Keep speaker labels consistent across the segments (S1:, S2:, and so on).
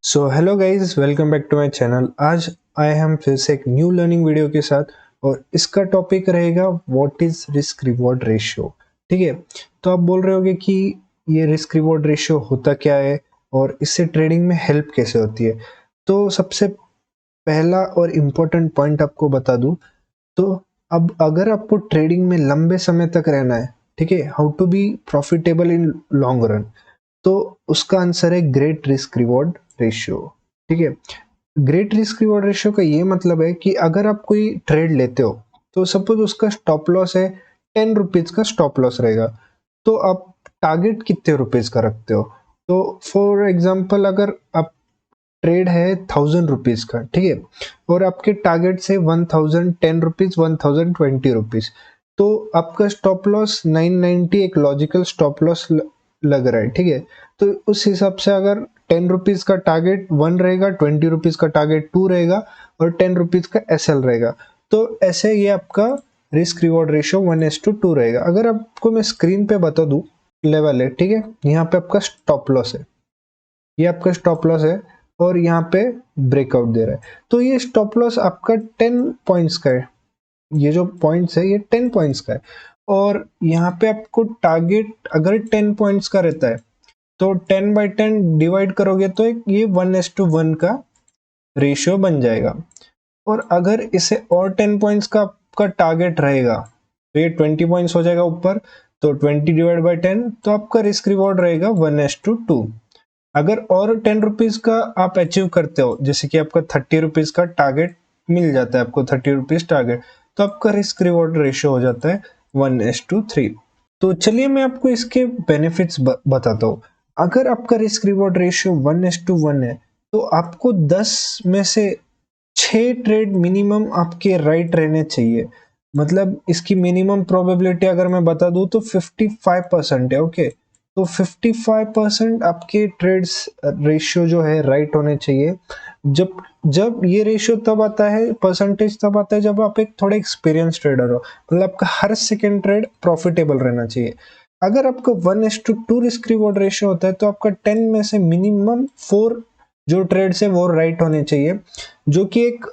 S1: So hello guys, welcome back to my channel. आज आए हम फिर से एक न्यू लर्निंग वीडियो के साथ और इसका टॉपिक रहेगा what is risk reward ratio. ठीक है, तो आप बोल रहे होगे कि ये रिस्क रिवॉर्ड रेशियो होता क्या है और इससे ट्रेडिंग में हेल्प कैसे होती है। तो सबसे पहला और इम्पोर्टेंट पॉइंट आपको बता दूं तो अब अगर आपको ट्रेडिंग में लंबे समय तक रहना है, ठीक है, how to be profitable in long run, तो उसका आंसर है ग्रेट रिस्क रिवॉर्ड रेशियो। ठीक है, ग्रेट रिस्क रिवॉर्ड रेशियो का ये मतलब है कि अगर आप कोई ट्रेड लेते हो तो सपोज उसका स्टॉप लॉस है 10 रुपीज का स्टॉप लॉस रहेगा, तो आप टारगेट कितने रुपीज का रखते हो। तो फॉर एग्जाम्पल अगर आप ट्रेड है 1000 रुपीज का, ठीक है, और आपके टारगेट से 1010 रुपीज 1020 रुपीज, तो आपका स्टॉप लॉस 990 एक लॉजिकल स्टॉप लॉस लग रहा है। ठीक है, तो उस हिसाब से अगर 10 रुपीज का टारगेट 1 रहेगा, 20 रुपीज का टारगेट 2 रहेगा और 10 रुपीज का एसएल रहेगा, तो ऐसे ये आपका रिस्क रिवॉर्ड रेशियो 1:2 रहेगा। अगर आपको मैं स्क्रीन पे बता दूं, लेवल है, ठीक है, यहाँ पे आपका स्टॉप लॉस है, ये आपका स्टॉप लॉस है और यहाँ पे ब्रेकआउट दे रहा है। तो ये स्टॉप लॉस आपका 10 पॉइंट्स का है, ये जो पॉइंट्स है ये 10 पॉइंट्स का है, और यहाँ पे आपको टारगेट अगर 10 पॉइंट्स का रहता है तो 10/10 डिवाइड करोगे तो ये 1:1 का रेशियो बन जाएगा। और अगर इसे और 10 पॉइंट्स का आपका टारगेट रहेगा तो ये 20 पॉइंट्स हो जाएगा ऊपर, तो 20/10, तो आपका रिस्क रिवॉर्ड रहेगा 1:2। अगर और 10 रुपीज का आप अचीव करते हो, जैसे कि आपका 30 रुपीज का टारगेट मिल जाता है, आपको 30 रुपीज टारगेट, तो आपका रिस्क रिवॉर्ड रेशियो हो जाता है 1:3। तो चलिए मैं आपको इसके बेनिफिट्स बताता हूँ। अगर आपका रिस्क रिवॉर्ड रेशियो 1:1 है तो आपको 10 में से 6 ट्रेड मिनिमम आपके राइट रहने चाहिए। मतलब इसकी मिनिमम प्रोबेबिलिटी अगर मैं बता दूं तो 55% है। ओके, तो 55% आपके ट्रेड्स रेशियो जो है राइट होने चाहिए। जब जब ये रेशियो तब आता है, परसेंटेज तब आता है जब आप एक थोड़े एक्सपीरियंस ट्रेडर हो, मतलब आपका हर सेकेंड ट्रेड प्रॉफिटेबल रहना चाहिए। अगर आपका 1:2 रिस्क रिवॉर्ड रेशियो होता है तो आपका 10 में से मिनिमम 4 जो ट्रेड्स है वो राइट होने चाहिए, जो कि एक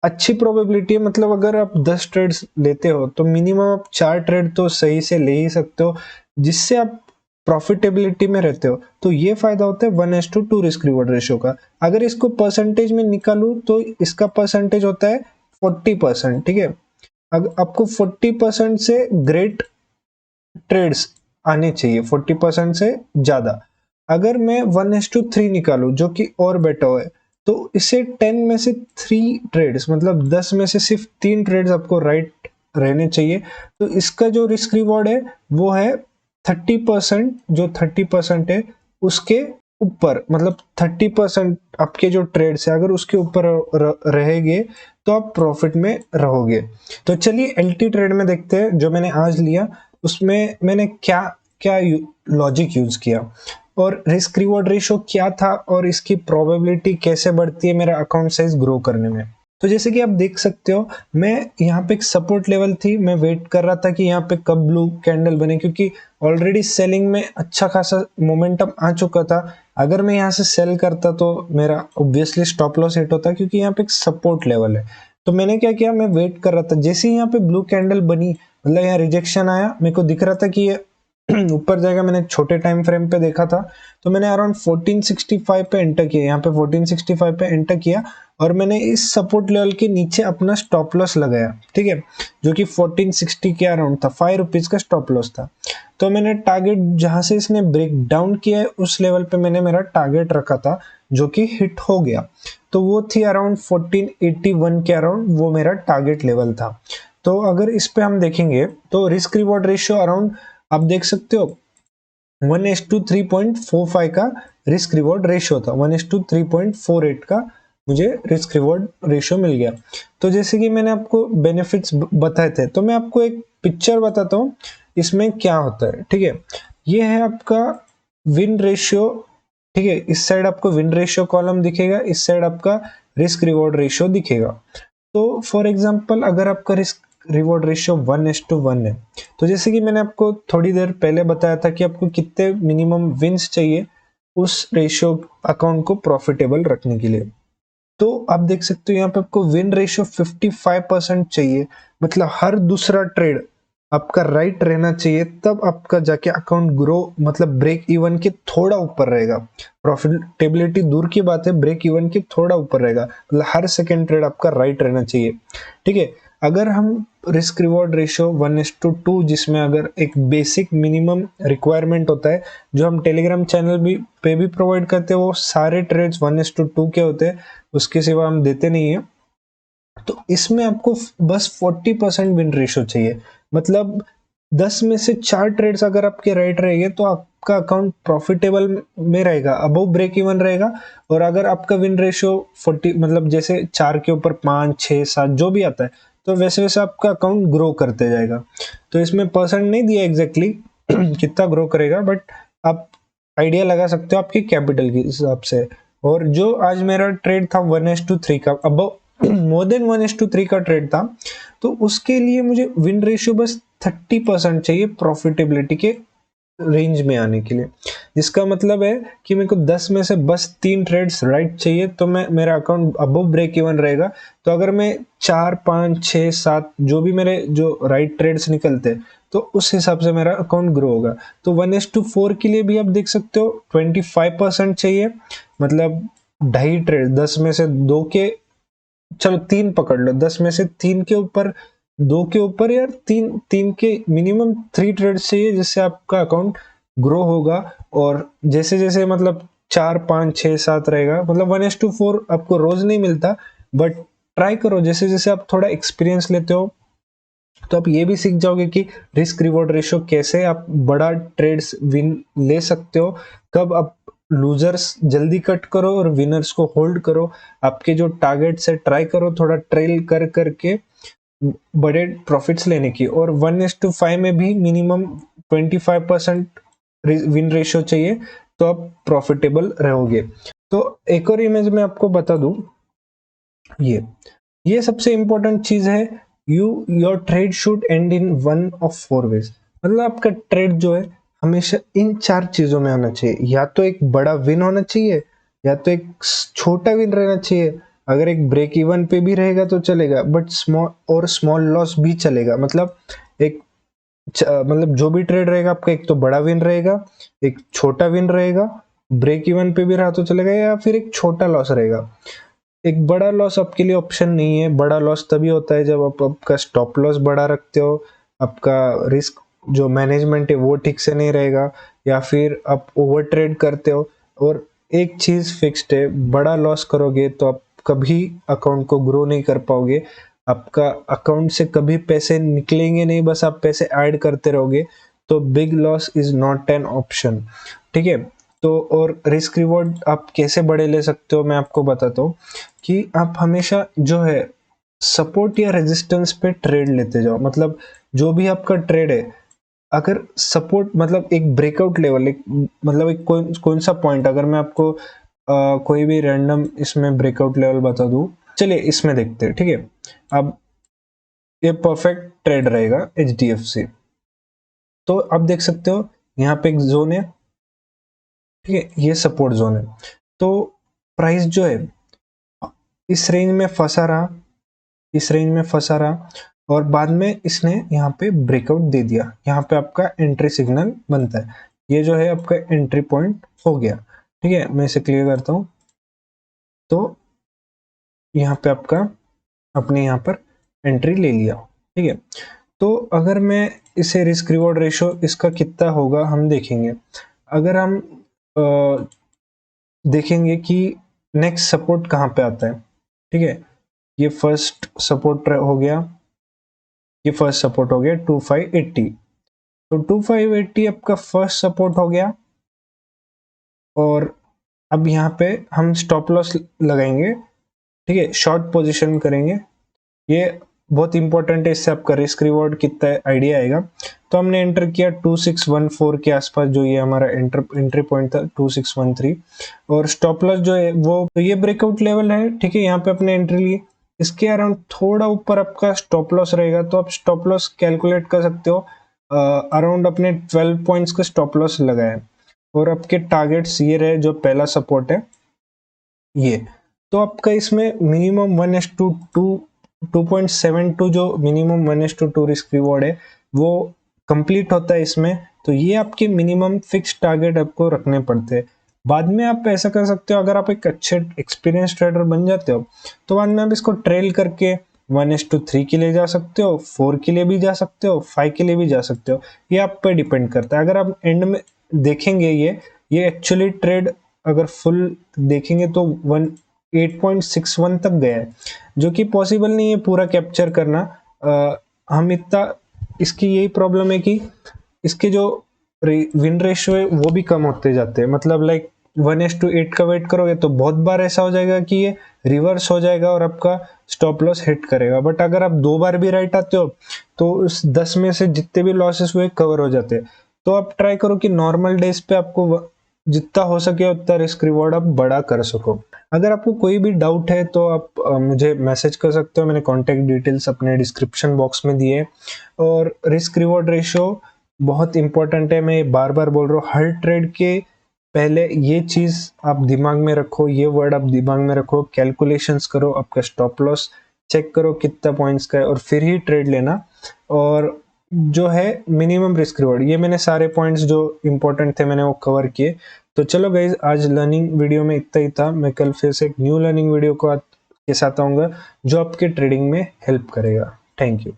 S1: अच्छी प्रोबेबिलिटी है। मतलब अगर आप 10 ट्रेड्स लेते हो तो मिनिमम आप 4 ट्रेड तो सही से ले ही सकते हो, जिससे आप प्रॉफिटेबिलिटी में रहते हो। तो ये फायदा होता है 1:2 रिस्क रिवॉर्ड रेशियो का। अगर इसको परसेंटेज में निकालूं तो इसका परसेंटेज होता है 40%। ठीक है, अगर आपको 40% से ग्रेट ट्रेड्स आने चाहिए, 40% से ज्यादा। अगर मैं 1:3 निकालू जो कि और बेटर है, तो इसे 10 में से 3 ट्रेड्स, मतलब 10 में से सिर्फ 3 ट्रेड्स आपको राइट रहने चाहिए। तो इसका जो रिस्क रिवॉर्ड है वो है 30%, जो 30% है उसके ऊपर, मतलब 30% आपके जो ट्रेड्स है अगर उसके ऊपर रहेंगे तो आप प्रॉफिट में रहोगे। तो चलिए एलटी ट्रेड में देखते हैं, जो मैंने आज लिया उसमें मैंने क्या क्या लॉजिक यूज किया और रिस्क रिवॉर्ड रेशियो क्या था और इसकी प्रोबेबिलिटी कैसे बढ़ती है मेरा अकाउंट साइज ग्रो करने में। तो जैसे कि आप देख सकते हो, मैं यहाँ पे एक सपोर्ट लेवल थी, मैं वेट कर रहा था कि यहाँ पे कब ब्लू कैंडल बने, क्योंकि ऑलरेडी सेलिंग में अच्छा खासा मोमेंटम आ चुका था। अगर मैं यहाँ से सेल करता तो मेरा ऑब्वियसली स्टॉप लॉस हिट होता, क्योंकि यहाँ पे एक सपोर्ट लेवल है। तो मैंने क्या किया, मैं वेट कर रहा था, जैसे ही यहाँ पे ब्लू कैंडल बनी, मतलब यहाँ रिजेक्शन आया, मेरे को दिख रहा था कि ये ऊपर जाएगा। मैंने छोटे टाइम फ्रेम पे देखा था, तो मैंने अराउंड 1465 पे एंटर किया, यहाँ पे 1465 पे एंटर किया और मैंने इस सपोर्ट लेवल के नीचे अपना स्टॉप लॉस लगाया। ठीक है, जो कि 1460 के अराउंड था, 5 रुपीज का स्टॉप लॉस था। तो मैंने टारगेट जहां से इसने ब्रेक डाउन किया है उस लेवल पे मैंने मेरा टारगेट रखा था, जो कि हिट हो गया। तो वो थी अराउंड 1481 के अराउंड, वो मेरा टारगेट लेवल था। तो अगर इस पे हम देखेंगे तो रिस्क रिवॉर्ड रेशियो अराउंड आप देख सकते हो 1:3.45 का रिस्क रिवॉर्ड रेशियो था, 1:3.48 का मुझे रिस्क रिवॉर्ड रेशियो मिल गया। तो जैसे कि मैंने आपको बेनिफिट्स बताए थे, तो मैं आपको एक पिक्चर बताता हूँ इसमें क्या होता है। ठीक है, ये है आपका विन रेशियो। ठीक है, इस साइड आपको विन रेशियो कॉलम दिखेगा, इस साइड आपका रिस्क रिवॉर्ड रेशियो दिखेगा। तो फॉर एग्जांपल अगर आपका रिस्क रिवॉर्ड रेशियो 1:1 है, तो जैसे कि मैंने आपको थोड़ी देर पहले बताया था कि आपको कितने मिनिमम विंस चाहिए, उस रेशियो अकाउंट को प्रॉफिटेबल रखने के लिए। तो आप देख सकते हो यहाँ पे आपको विन रेशियो 55% चाहिए, मतलब हर दूसरा ट्रेड आपका राइट रहना चाहिए, तब आपका जाके अकाउंट ग्रो, मतलब ब्रेक इवन के थोड़ा ऊपर रहेगा। प्रॉफिटेबिलिटी दूर की बात है, ब्रेक इवन के थोड़ा ऊपर रहेगा, मतलब हर सेकेंड ट्रेड आपका राइट रहना चाहिए। ठीक है, अगर हम रिस्क रिवॉर्ड रेशियो 1:2, जिसमें अगर एक बेसिक मिनिमम रिक्वायरमेंट होता है जो हम टेलीग्राम चैनल पे भी प्रोवाइड करते हैं, वो सारे ट्रेड्स 1:2 के होते हैं, उसके सिवा हम देते नहीं है। तो इसमें आपको बस 40% विन रेशियो चाहिए, मतलब 10 में से 4 ट्रेड्स अगर आपके राइट रहेंगे तो आपका अकाउंट प्रॉफिटेबल में रहेगा, अबव ब्रेक इवन रहेगा। और अगर आपका विन रेशियो 40, मतलब जैसे 4 के ऊपर 5, 6, 7 जो भी आता है, तो वैसे वैसे आपका अकाउंट ग्रो करते जाएगा। तो इसमें परसेंट नहीं दिया एग्जैक्टली कितना ग्रो करेगा, बट आप आइडिया लगा सकते हो आपके कैपिटल के हिसाब से। और जो आज मेरा ट्रेड था 1:3 का, अब मोर देन 1:3 का ट्रेड था, तो उसके लिए मुझे विन रेशियो बस 30% चाहिए प्रॉफिटेबिलिटी के रेंज में आने के लिए। जिसका मतलब है कि मेरे को 10 में से बस 3 ट्रेड्स राइट चाहिए, तो मेरा अकाउंट अबव ब्रेक इवन रहेगा। तो अगर मैं 4, 5, 6, 7 जो भी मेरे जो राइट ट्रेड्स निकलते, तो उस हिसाब से मेरा अकाउंट ग्रो होगा। तो 1:4 के लिए भी आप देख सकते हो 25% चाहिए, मतलब 2.5 ट्रेड, 10 में से 2 के, चलो 3 पकड़ लो, 10 में से 3 के ऊपर, 2 के ऊपर, यार 3 के मिनिमम 3 ट्रेड्स चाहिए, जिससे आपका अकाउंट ग्रो होगा। और जैसे जैसे मतलब 4, 5, 6, 7 रहेगा, मतलब 1:4 आपको रोज नहीं मिलता, बट ट्राई करो, जैसे जैसे आप थोड़ा एक्सपीरियंस लेते हो तो आप ये भी सीख जाओगे कि रिस्क रिवॉर्ड रेशियो कैसे आप बड़ा ट्रेड्स विन ले सकते हो, कब आप लूजर्स जल्दी कट करो और विनर्स को होल्ड करो। आपके जो टारगेट्स है ट्राई करो थोड़ा ट्रेल कर करके बड़े प्रॉफिट्स लेने की। और 1:5 में भी मिनिमम 25% विन रेशियो चाहिए, तो आप प्रॉफिटेबल रहोगे। तो एक और इमेज में आपको बता दूं, ये सबसे इंपॉर्टेंट चीज है, your trade should end in one of 4 ways. मतलब आपका ट्रेड जो है हमेशा इन 4 चीजों में होना चाहिए, या तो एक बड़ा विन होना चाहिए, या तो एक छोटा विन रहना चाहिए। अगर एक ब्रेक इवन पे भी रहेगा तो चलेगा, बट स्मॉल लॉस भी चलेगा। मतलब एक मतलब जो भी ट्रेड रहेगा आपका, एक तो बड़ा विन रहेगा, एक छोटा विन रहेगा, ब्रेक इवन पे भी रहा तो चलेगा, या फिर एक छोटा लॉस रहेगा। एक बड़ा लॉस आपके लिए ऑप्शन नहीं है। बड़ा लॉस तभी होता है जब आप आपका स्टॉप लॉस बड़ा रखते हो, आपका रिस्क जो मैनेजमेंट है वो ठीक से नहीं रहेगा, या फिर आप ओवर ट्रेड करते हो। और एक चीज फिक्स्ड है, बड़ा लॉस करोगे तो आप कभी अकाउंट को ग्रो नहीं कर पाओगे, आपका अकाउंट से कभी पैसे निकलेंगे नहीं, बस आप पैसे ऐड करते रहोगे। तो big loss is not an option. ठीक है, तो और रिस्क रिवॉर्ड आप कैसे बड़े ले सकते हो मैं आपको बताता हूँ, कि आप हमेशा जो है सपोर्ट या रेजिस्टेंस पे ट्रेड लेते जाओ। मतलब जो भी आपका ट्रेड है, अगर सपोर्ट मतलब एक ब्रेकआउट लेवल, एक मतलब एक कौन सा पॉइंट, अगर मैं आपको कोई भी रैंडम इसमें ब्रेकआउट लेवल बता दूं, चलिए इसमें देखते हैं। ठीक है, अब ये परफेक्ट ट्रेड रहेगा HDFC। तो आप देख सकते हो यहाँ पे एक जोन है, ठीक है, ये सपोर्ट जोन है। तो प्राइस जो है इस रेंज में फंसा रहा, इस रेंज में फंसा रहा, और बाद में इसने यहाँ पे ब्रेकआउट दे दिया। यहाँ पे आपका एंट्री सिग्नल बनता है, ये जो है आपका एंट्री पॉइंट हो गया। ठीक है, मैं इसे क्लियर करता हूँ। तो यहाँ पे आपका अपने यहाँ पर एंट्री ले लिया। ठीक है, तो अगर मैं इसे रिस्क रिवॉर्ड रेशो इसका कितना होगा हम देखेंगे। अगर हम देखेंगे कि नेक्स्ट सपोर्ट कहाँ पे आता है। ठीक है, ये फर्स्ट सपोर्ट हो गया, ये फर्स्ट सपोर्ट हो गया 2580। तो 2580 आपका फर्स्ट सपोर्ट हो गया, और अब यहाँ पे हम स्टॉप लॉस लगाएंगे। ठीक है, शॉर्ट पोजीशन करेंगे, ये बहुत इंपॉर्टेंट है, इससे आपका रिस्क रिवॉर्ड कितना है आइडिया आएगा। तो हमने एंटर किया 2614 के आसपास, जो ये हमारा एंट्री पॉइंट था 2613, और स्टॉप लॉस जो है वो, तो ये ब्रेकआउट लेवल है। ठीक है, यहाँ पे अपने एंट्री लिए, इसके अराउंड थोड़ा ऊपर आपका स्टॉप लॉस रहेगा, तो आप स्टॉप लॉस कैलकुलेट कर सकते हो। अराउंड अपने 12 पॉइंट्स का स्टॉप लॉस लगाया। और आपके टारगेट्स ये रहे, जो पहला सपोर्ट है ये, तो आपका इसमें मिनिमम 2.72 जो मिनिमम 1:2 रिस्क रिवॉर्ड है वो कंप्लीट होता है इसमें। तो ये आपके मिनिमम फिक्स टारगेट आपको रखने पड़ते हैं। बाद में आप ऐसा कर सकते हो, अगर आप एक अच्छे एक्सपीरियंस ट्रेडर बन जाते हो तो बाद में आप इसको ट्रेल करके 1:3 के लिए जा सकते हो, 4 के लिए भी जा सकते हो, 5 के लिए भी जा सकते हो। ये आप पे डिपेंड करता है। अगर आप एंड में देखेंगे ये एक्चुअली ट्रेड अगर फुल देखेंगे तो 8.61 तक गया है, जो कि पॉसिबल नहीं है पूरा कैप्चर करना। हम इतना, इसकी यही प्रॉब्लम है कि इसके जो विन रेशियो है वो भी कम होते जाते हैं। मतलब लाइक 1:8 का वेट करोगे तो बहुत बार ऐसा हो जाएगा कि ये रिवर्स हो जाएगा और आपका स्टॉप लॉस हिट करेगा। बट अगर आप 2 बार भी राइट आते हो तो उस 10 में से जितने भी लॉसेस हुए कवर हो जाते हैं। तो आप ट्राई करो कि नॉर्मल डेज पे आपको जितना हो सके उतना रिस्क रिवॉर्ड आप बड़ा कर सको। अगर आपको कोई भी डाउट है तो आप मुझे मैसेज कर सकते हो। मैंने कॉन्टैक्ट डिटेल्स अपने डिस्क्रिप्शन बॉक्स में दिए। और रिस्क रिवॉर्ड रेशियो बहुत इंपॉर्टेंट है, मैं बार बार बोल रहा हूँ। हर ट्रेड के पहले ये चीज आप दिमाग में रखो, ये वर्ड आप दिमाग में रखो, कैलकुलेशंस करो, आपका स्टॉप लॉस चेक करो कितना पॉइंट्स का है और फिर ही ट्रेड लेना। और जो है मिनिमम रिस्क रिवॉर्ड, ये मैंने सारे पॉइंट्स जो इंपॉर्टेंट थे मैंने वो कवर किए। तो चलो गाइज, आज लर्निंग वीडियो में इतना ही था। मैं कल फिर से एक न्यू लर्निंग वीडियो के साथ आऊंगा जो आपके ट्रेडिंग में हेल्प करेगा। Thank you.